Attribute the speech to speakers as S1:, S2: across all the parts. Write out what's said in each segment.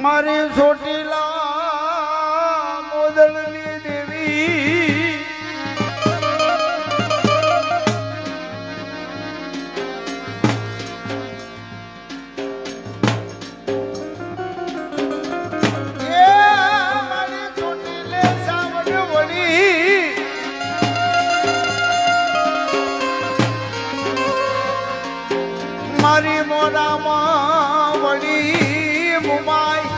S1: મારી ચોટીલા મોદલની દેવી મારી ચોટીલે સાવડ વળી મારી મોડામાં વળી મુમાઈ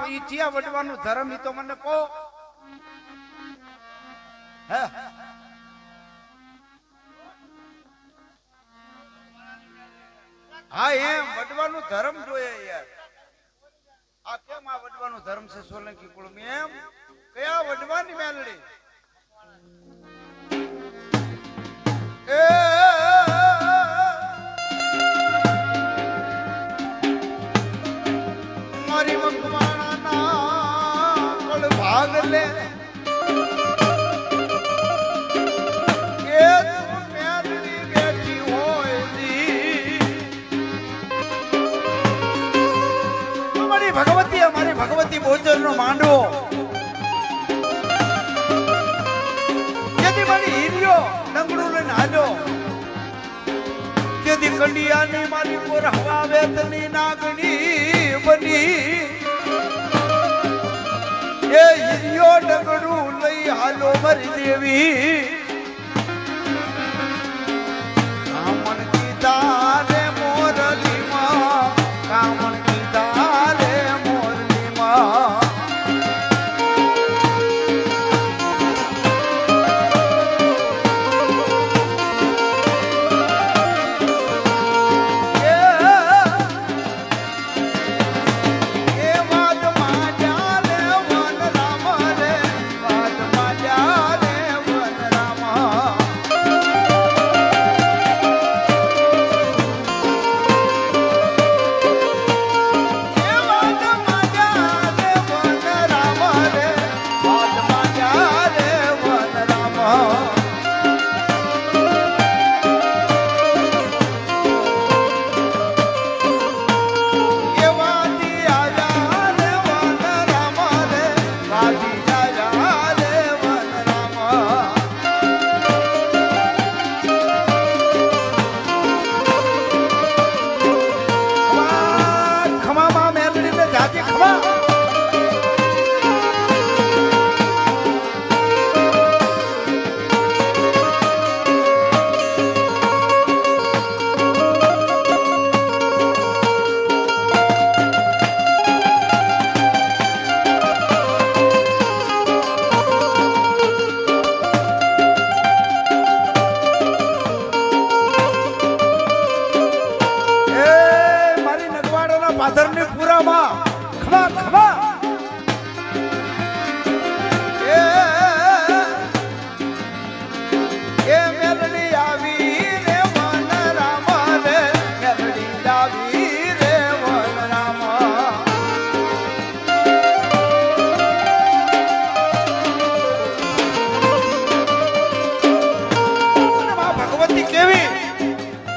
S1: ઈ ચિયા વડવાનું ધર્મ ઈ તો મને કહો. હે હા એમ વડવાનું ધર્મ જોઈએ યાર. આ કેમ આ વડવાનું ધર્મ છે સોલંકી કુળ એમ કયા વડવાની મેલડી એ મારી મકવાણાના કળ ભાગ લે ભગવતી બોચર નો માંડવો જેથી મારી હીર્યો ડંગડું લઈને હાલ્યો જેથી કંડિયાની મારી પોર હવા વેતની નાગણી બની એ હીર્યો ડંગડું લઈ હાલો મારી દેવી કામણ કીધા રે મોરલીમાં કામણ કીધા રે પાથરની પુરામાં ખમા ખમા એ મેલડી આવી રે વન રામ રે મેલડી આવી રે વન રામ ભગવતી કેવી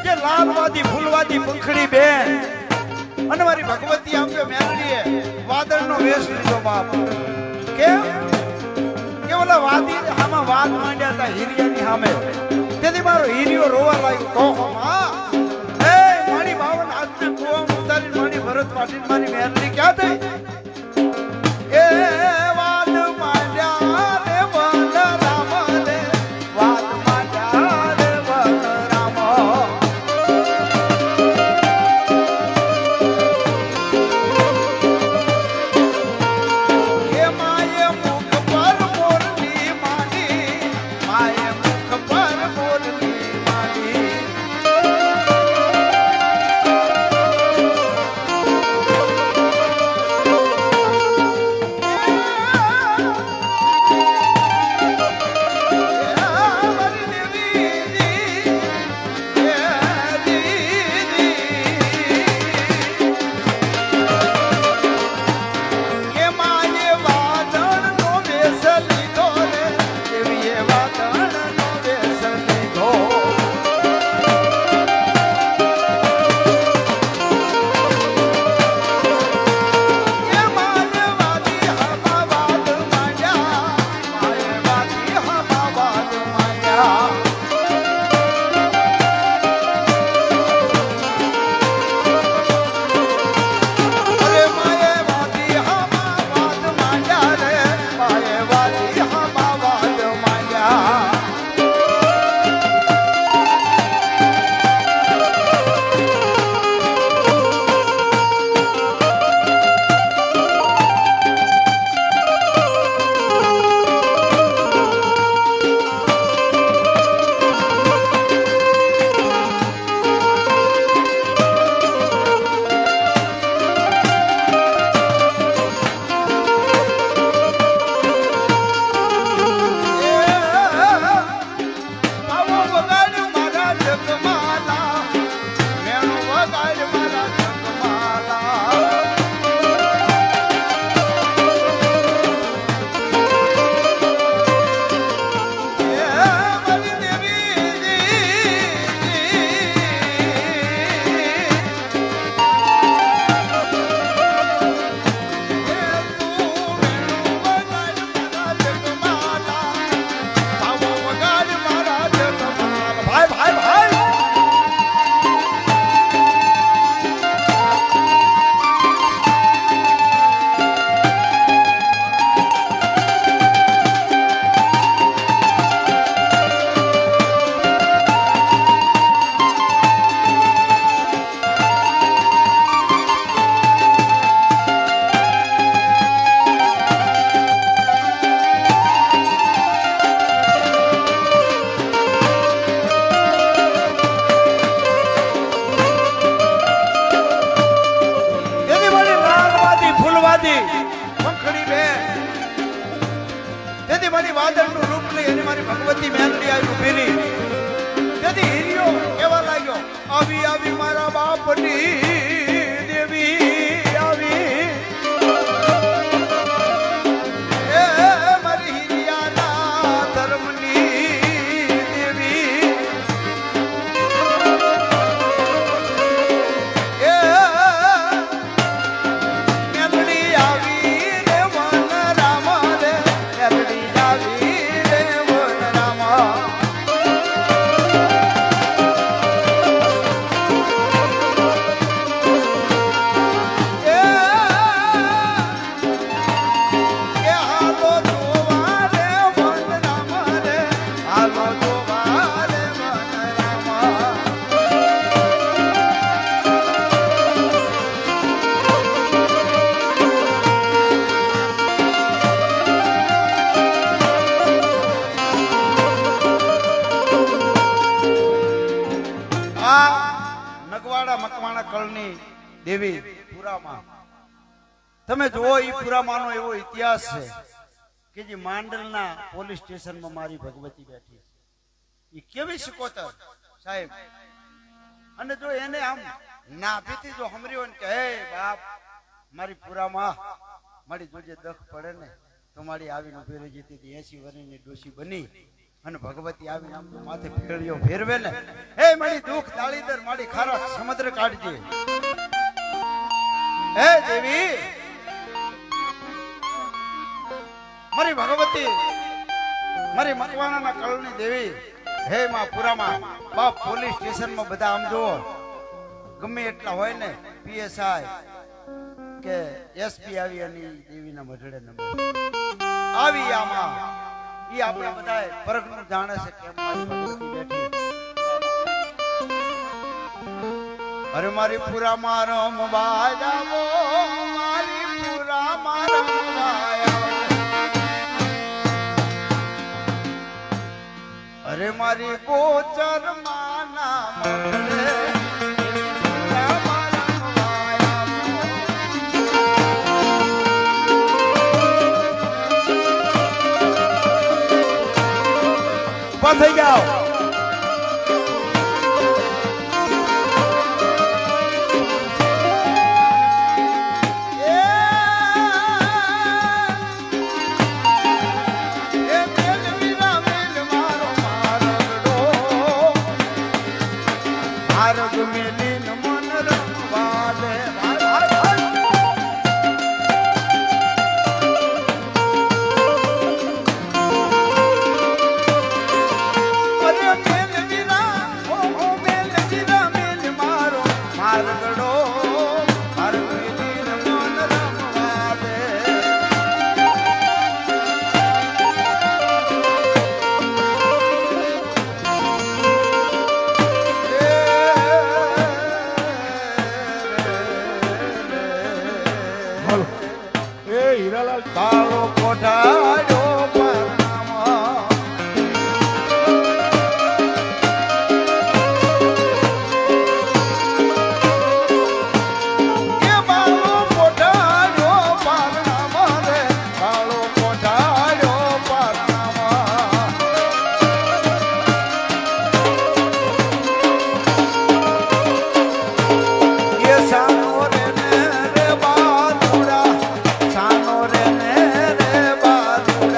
S1: કે લાલવાદી ફૂલવાદી પંખડી બેન અને મારી ભગવતી આમ કે મેલડીએ વાદળનો વેશ લીધો બાપ કેમ કે ઓલા વાદી આમાં વાત માંડ્યા હતા હીરિયાની સામે તેથી મારો હીરિયો રોવા લાગ્યો કહો માં એ મારી બાવન હાથને કુવામાં ઉતારી મારી ભરત પાટીલ મારી મેલડી ક્યાં થઈ એ વાત માંડ્યા રે વન રામ રે વાત માંડ્યા રે વન રામ મારી વાદળનું રૂપ લઈ અને મારી ભગવતી મેલડી આવી ઊભી રહી. તેથી હિરિયો કેવા લાગ્યો, આવી આવી મારા બાપની દેવી આવી. એ મારી હિરિયાના ધર્મની દેવી. એ મેલડી આવી રે વન રામ રે, મેલડી આવી રે વન રામ. મકવાણા કળની દેવી પુરામાં તમે જુઓ, ઈ પુરામાંનો એવો ઇતિહાસ છે કે જે માંડલના પોલીસ સ્ટેશનમાં મારી ભગવતી બેઠી છે. ઈ કેવી શિકોતર સાહેબ. અને જો એને આમ નાભીથી જો હમર્યો ને કે હે બાપ મારી પુરામાં મારી જોજે દખ પડે ને તો મારી આવીને ઉભી રહી જતી હતી. 80 વર્ષની ડોશી બની અને ભગવતી આવીને આમ માથે ફેરવ્યો ફેરવે ને, હે મારી દુઃખ દાળીદર મારી ખારા સમુદ્ર કાઢજે. હે દેવી મારી ભગવતી, મારી મકવાણાના કળની દેવી, હે માં પુરામાં બાપ પોલીસ સ્ટેશનમાં બધા આમ જુઓ ગમે એટલા હોય ને, પીએસઆઈ કે એસપી આવી અને દેવીના મઢડે નંબર આવી. આમાં ઈ આપણે બધાય પરગનું જાણે છે કે મારી ભગવતી બેઠી. અરે મારી પુરામાં રમવા જાવો, મારી પુરામાં રમવા આવો. અરે મારી ગોચર માના મઢડે થઈ જાઓ. કાળો કોઠાડ્યો પરણામાં. એ બાળો કોઠાડ્યો પરણામાં રે, કાળો કોઠાડ્યો પરણામાં. એ સાનો રે ને રે બાલુડા, સાનો રે ને રે બાલુડા.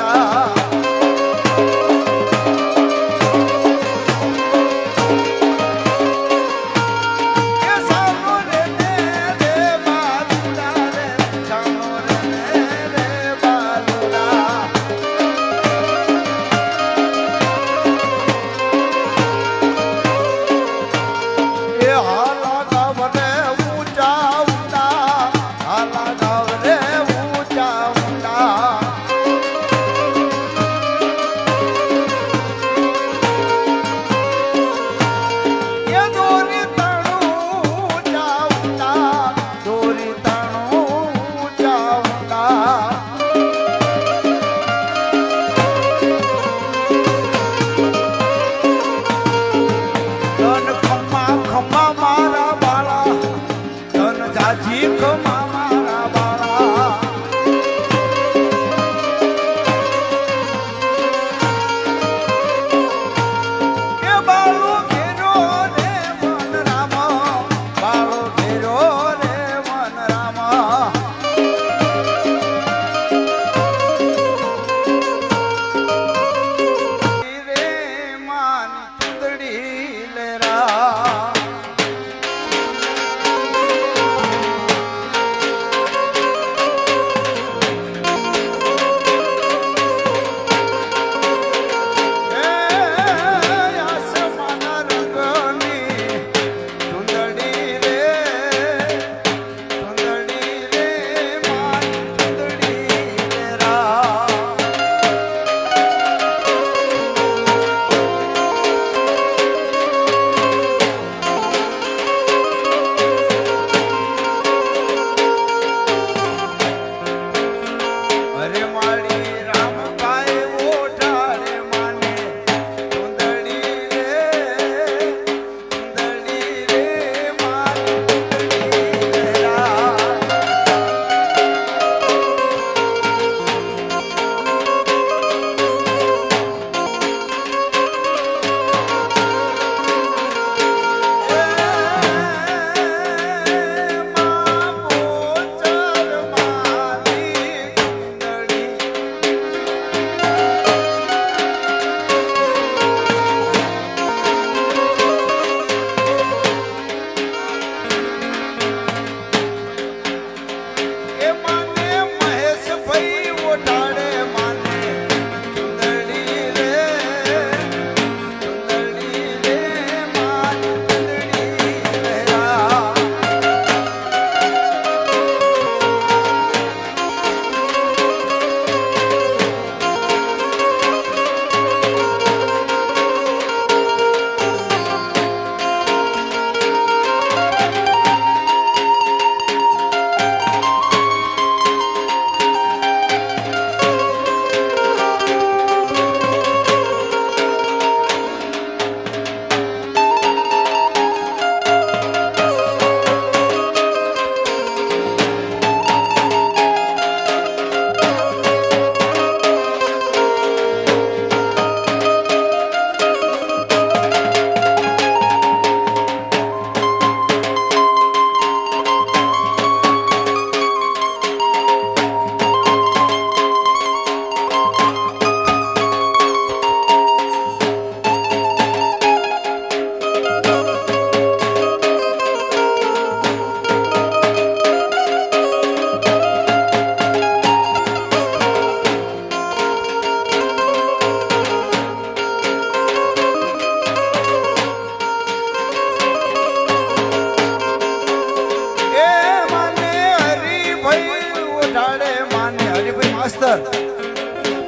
S1: માસ્તર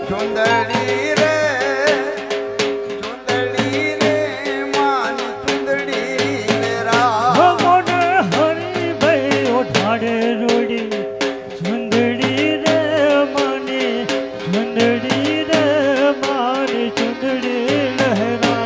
S1: ચુંદડી રે ચુંદડી રે માની ચુંદડી રે રા
S2: મોને હરિભાઈ ઓઢાડે રોડી ચુંદડી રે મને ચુંદડી રે મારી ચુંદડી લહેરા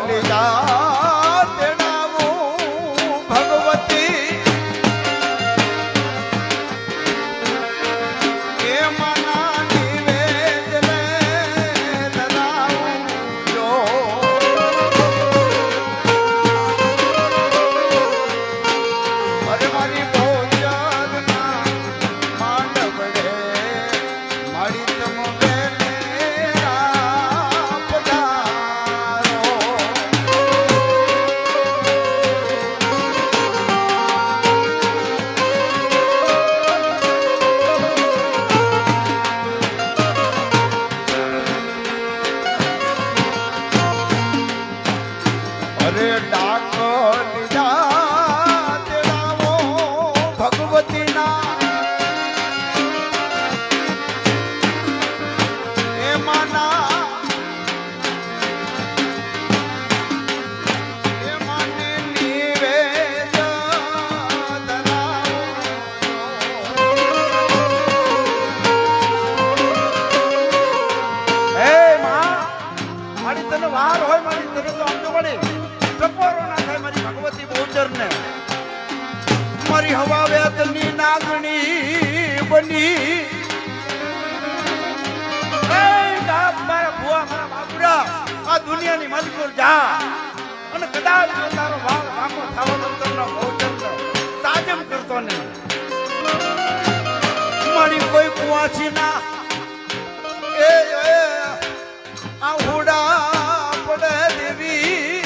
S1: લીધા તેડાવું ભગવતી એ મના નિવેદને ધરાવું જો અરે મારી ભોજનના માંડવડે મારી તમ બેને પધારો અરે ડાક લીધા તેડાવો ભગવતીના એ માના એ માને નિવેદ ધરાવો હે માં મારી તને વાર હોય મારી તને તો આમ તો પડી ટપોરો ના થાય મારી ભગવતી બહુચર ને મારી હવા વેદની નાગણી બની એ ગામ મારા ભુવા મારા બાપુડા આ દુનિયાની મજબૂર જા અને કદાચ જો તારો ભાવ વાંકો થવાનો તમનો બહુચર તાજમ કરતો નહીં મારી કોઈ કુવાસી ના એ આ હુડા પડે દેવી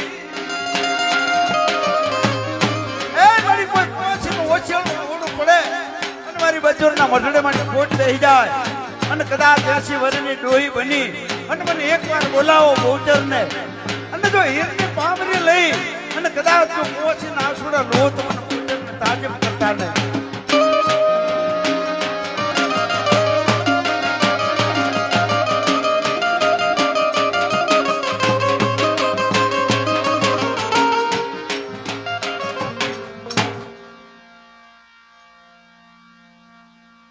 S1: એ મારી કોઈ પહોંચી નું ઓછેલું ઓળું પડે અને મારી બજોરના મઢડે માટે ખોટ દઈ જાય અને કદાચ 80 વર્ષની ડોહી બની અને મને એકવાર બોલાવો બહુચર ને અને જો હીરની પામરી લઈ અને કદાચ જો પહોંચી ના આસુડા લો તો મને બહુચર ને તાજબ કરતા નહીં